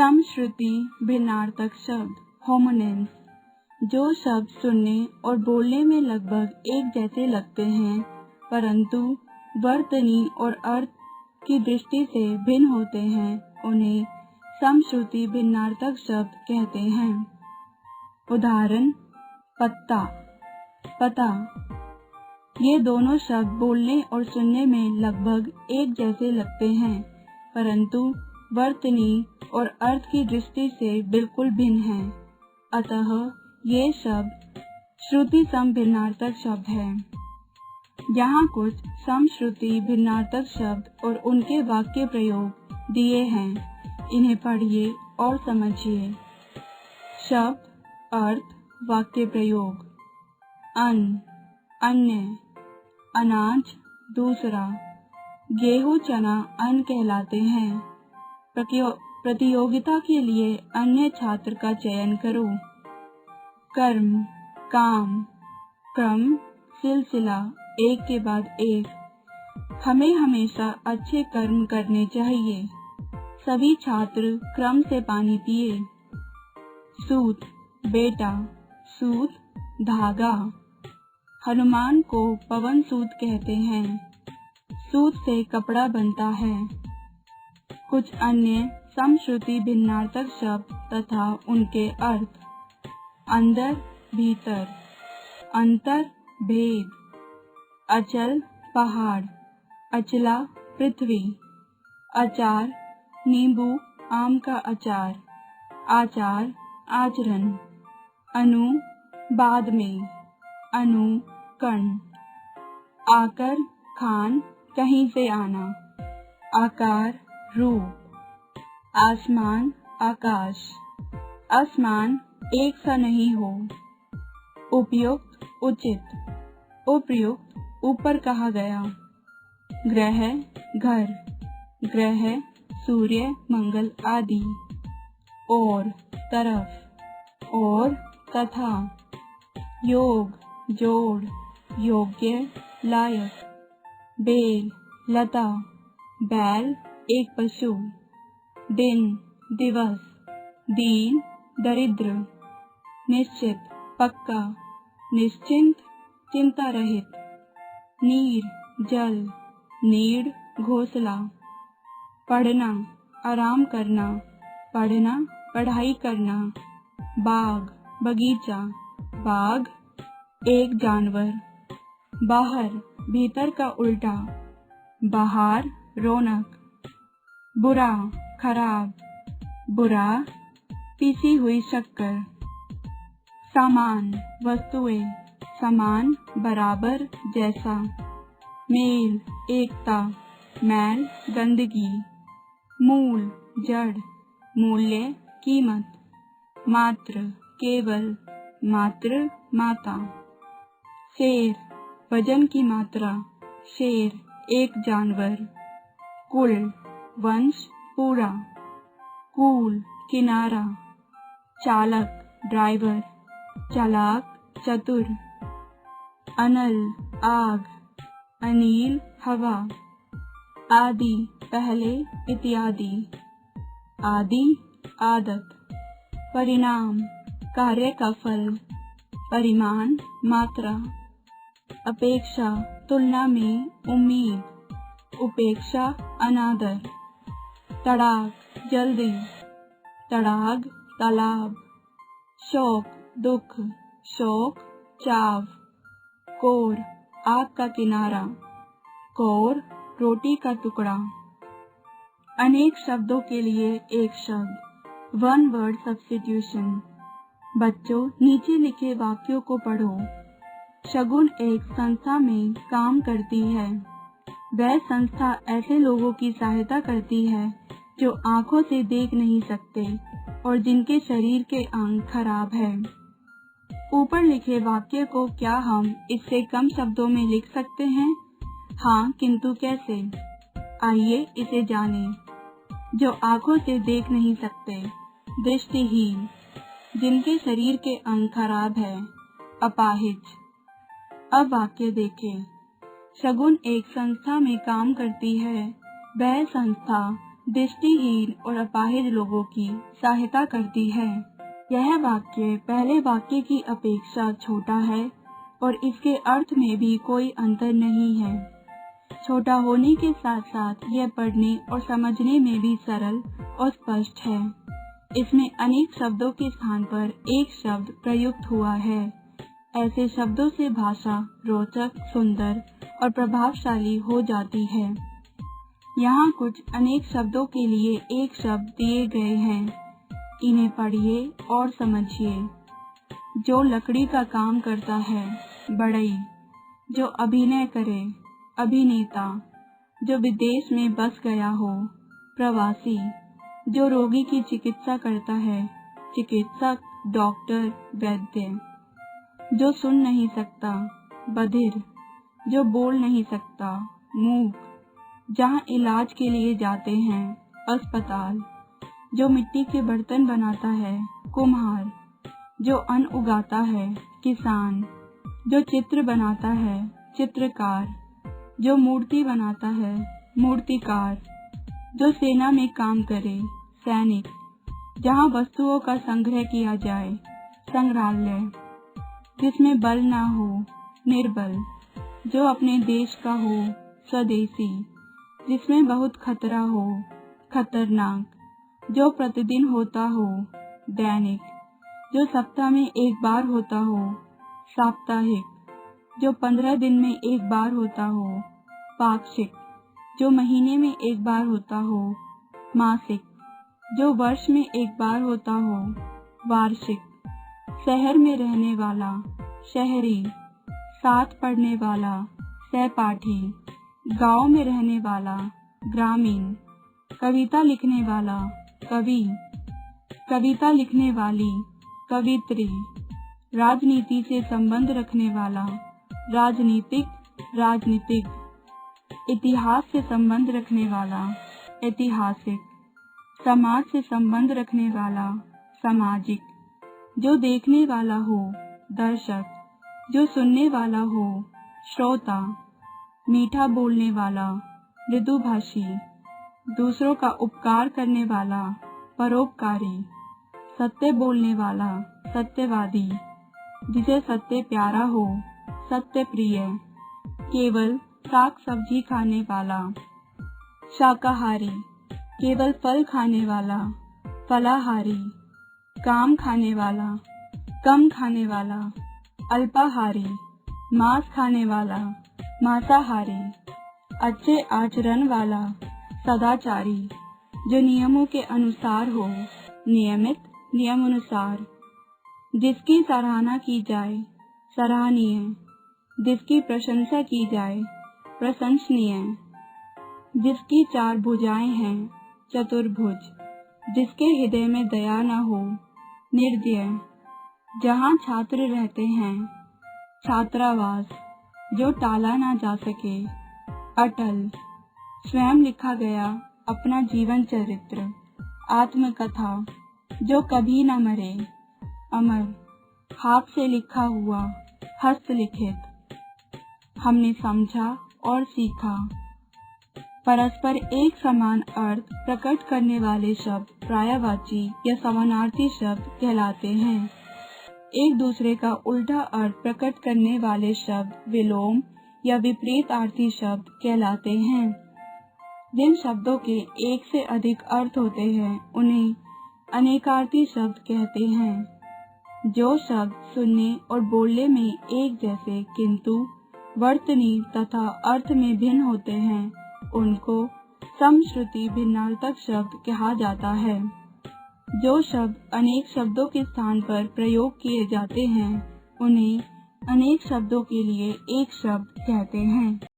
समश्रुति भिन्नार्थक शब्द होमोनिम्स, जो शब्द सुनने और बोलने में लगभग एक जैसे लगते हैं परंतु वर्तनी और अर्थ की दृष्टि से भिन्न होते हैं, उन्हें समश्रुति भिन्नार्थक शब्द कहते हैं। उदाहरण: पत्ता, पता। ये दोनों शब्द बोलने और सुनने में लगभग एक जैसे लगते हैं परंतु वर्तनी और अर्थ की दृष्टि से बिल्कुल भिन्न हैं। अतः ये शब्द श्रुति सम भिन्नार्थक शब्द है। यहाँ कुछ समश्रुति भिन्नार्थक शब्द और उनके वाक्य प्रयोग दिए हैं, इन्हें पढ़िए और समझिए। शब्द, अर्थ, वाक्य प्रयोग। अन्न, अन्य। अनाज, दूसरा। गेहूं, चना अन्न कहलाते हैं। प्रतियोगिता के लिए अन्य छात्र का चयन करो। कर्म, काम। क्रम, सिलसिला, एक के बाद एक। हमें हमेशा अच्छे कर्म करने चाहिए। सभी छात्र क्रम से पानी पिए। सूत, बेटा। सूत, धागा। हनुमान को पवन सूत कहते हैं। सूत से कपड़ा बनता है। कुछ अन्य समश्रुति भिन्नार्थक शब्द तथा उनके अर्थ। अंदर, भीतर। अंतर, भेद। अचल, पहाड़। अचला, पृथ्वी। अचार, नींबू, आम का अचार। आचार, आचरण। अनु, बाद में। अनु, कण। आकर, खान, कहीं से आना। आकार, रूप। आसमान, आकाश। असमान, एक सा नहीं हो। उपयुक्त, उचित। उपर्युक्त, ऊपर कहा गया। ग्रह, घर। ग्रह, सूर्य, मंगल आदि। और, तरफ। और, तथा। योग, जोड़। योग्य, लायक। बेल, लता। बैल, एक पशु। दिन, दिवस। दीन, दरिद्र। निश्चित, पक्का। निश्चिंत, चिंता रहित। नीर, जल। नीड़, घोंसला। पढ़ना, आराम करना। पढ़ना, पढ़ाई करना। बाग, बगीचा। बाघ, एक जानवर। बाहर, भीतर का उल्टा। बाहर, रौनक। बुरा, खराब। बुरा, पीसी हुई शक्कर। सामान, वस्तुएं। समान, बराबर, जैसा। मेल, एकता। मैल, गंदगी। मूल, जड़। मूल्य, कीमत। मात्र, केवल। मात्र, माता। शेर, वजन की मात्रा। शेर, एक जानवर। कुल, वंश, पूरा। कूल, किनारा। चालक, ड्राइवर। चालाक, चतुर। अनल, आग। अनील, हवा। आदि, पहले, इत्यादि। आदि, आदत। परिणाम, कार्य का फल। परिमाण, मात्रा। अपेक्षा, तुलना में, उम्मीद। उपेक्षा, अनादर। तड़ाक, जल्दी। तड़ाग, तालाब। शोक, दुख। शोक, चाव। कोर, आग का किनारा। कोर, रोटी का टुकड़ा। अनेक शब्दों के लिए एक शब्द। One word substitution. बच्चों, नीचे लिखे वाक्यों को पढ़ो। शगुन एक संस्था में काम करती है। वह संस्था ऐसे लोगों की सहायता करती है जो आंखों से देख नहीं सकते और जिनके शरीर के अंग खराब है। ऊपर लिखे वाक्य को क्या हम इससे कम शब्दों में लिख सकते हैं? हाँ, किंतु कैसे? आइए इसे जानें। जो आंखों से देख नहीं सकते, दृष्टिहीन, जिनके शरीर के अंग खराब है, अपाहिज। अब वाक्य देखें। शगुन एक संस्था में काम करती है। वह संस्था दृष्टिहीन और अपाहिज लोगों की सहायता करती है। यह वाक्य पहले वाक्य की अपेक्षा छोटा है और इसके अर्थ में भी कोई अंतर नहीं है। छोटा होने के साथ साथ यह पढ़ने और समझने में भी सरल और स्पष्ट है। इसमें अनेक शब्दों के स्थान पर एक शब्द प्रयुक्त हुआ है। ऐसे शब्दों से भाषा रोचक, सुंदर और प्रभावशाली हो जाती है। यहाँ कुछ अनेक शब्दों के लिए एक शब्द दिए गए हैं। इन्हें पढ़िए और समझिए। जो लकड़ी का काम करता है, बढ़ई। जो अभिनय करे, अभिनेता। जो विदेश में बस गया हो, प्रवासी। जो रोगी की चिकित्सा करता है, चिकित्सक, डॉक्टर, वैद्य। जो सुन नहीं सकता, बधिर। जो बोल नहीं सकता, मूक। जहाँ इलाज के लिए जाते हैं, अस्पताल। जो मिट्टी के बर्तन बनाता है, कुम्हार। जो अन्न उगाता है, किसान। जो चित्र बनाता है, चित्रकार। जो मूर्ति बनाता है, मूर्तिकार। जो सेना में काम करे, सैनिक। जहाँ वस्तुओं का संग्रह किया जाए, संग्रहालय। जिसमें बल ना हो, निर्बल। जो अपने देश का हो, स्वदेशी। जिसमें बहुत खतरा हो, खतरनाक। जो प्रतिदिन होता हो, दैनिक। जो सप्ताह में एक बार होता हो, साप्ताहिक। जो 15 दिन में एक बार होता हो, पाक्षिक। जो महीने में एक बार होता हो, मासिक। जो वर्ष में एक बार होता हो, वार्षिक। शहर में रहने वाला, शहरी। साथ पढ़ने वाला, सहपाठी। गांव में रहने वाला, ग्रामीण। कविता लिखने वाला, कवि। कविता लिखने वाली, कवित्री। राजनीति से संबंध रखने वाला, राजनीतिक, राजनीतिक। इतिहास से संबंध रखने वाला, ऐतिहासिक। समाज से संबंध रखने वाला, सामाजिक। जो देखने वाला हो, दर्शक। जो सुनने वाला हो, श्रोता। मीठा बोलने वाला, मृदुभाषी। दूसरों का उपकार करने वाला, परोपकारी। सत्य बोलने वाला, सत्यवादी। जिसे सत्य प्यारा हो, सत्य प्रिय। केवल साग सब्जी खाने वाला, शाकाहारी। केवल फल खाने वाला, फलाहारी। काम खाने वाला, कम खाने वाला, अल्पाहारी। मांस खाने वाला, मांसाहारी। अच्छे आचरण वाला, सदाचारी। जो नियमों के अनुसार हो, नियमित, नियमानुसार। जिसकी सराहना की जाए, सराहनीय। जिसकी प्रशंसा की जाए, प्रशंसनीय। जिसकी 4 भुजाएं हैं, चतुर्भुज। जिसके हृदय में दया न हो, निर्दय। जहाँ छात्र रहते हैं, छात्रावास। जो टाला ना जा सके, अटल। स्वयं लिखा गया अपना जीवन चरित्र, आत्मकथा। जो कभी न मरे, अमर। हाथ से लिखा हुआ, हस्तलिखित। हमने समझा और सीखा। परस्पर एक समान अर्थ प्रकट करने वाले शब्द पर्यायवाची या समानार्थी शब्द कहलाते हैं। एक दूसरे का उल्टा अर्थ प्रकट करने वाले शब्द विलोम या विपरीतार्थी शब्द कहलाते हैं। जिन शब्दों के एक से अधिक अर्थ होते हैं, उन्हें अनेकार्थी शब्द कहते हैं। जो शब्द सुनने और बोलने में एक जैसे किंतु वर्तनी तथा अर्थ में भिन्न होते हैं, उनको समश्रुति भिन्नार्थक शब्द कहा जाता है। जो शब्द अनेक शब्दों के स्थान पर प्रयोग किए जाते हैं, उन्हें अनेक शब्दों के लिए एक शब्द कहते हैं।